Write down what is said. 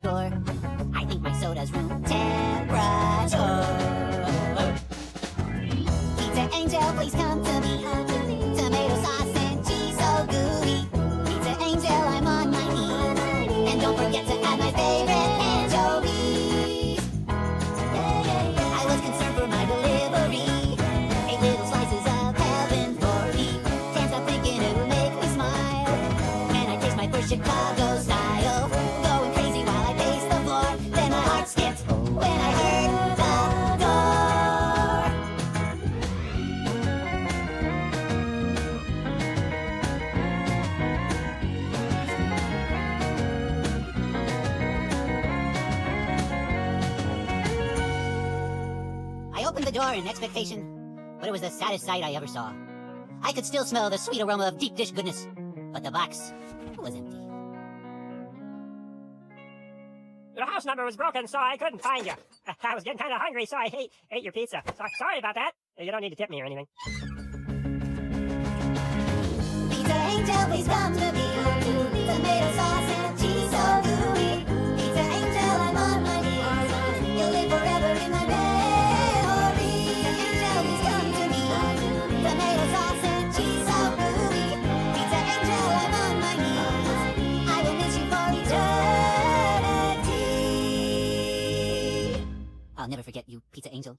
door. I think my soda's room temperature. Pizza Angel, please come to me. Tomato sauce and cheese so gooey. Pizza Angel, I'm on my knees. And don't forget to add my favorite anchovies. I was concerned for my delivery. 8 little slices of heaven for me. Can't stop thinking it'll make me smile. And I taste my first Chicago style. Going crazy while I pace the floor. Then my heart skipped when I heard the door. I opened the door in expectation, but it was the saddest sight I ever saw. I could still smell the sweet aroma of deep dish goodness, but the box was empty. Your house number was broken, so I couldn't find you. I was getting kind of hungry, so I ate your pizza. Sorry about that. You don't need to tip me or anything. Pizza Angel, please come to me. Tomato sauce and cheese so gooey. Pizza Angel, I'm on my knees. You'll live forever in my memory. Pizza Angel, please come to me. Tomato sauce and cheese so gooey. Pizza Angel, I'm on my knees. I will miss you for eternity. I'll never forget you, Pizza Angel.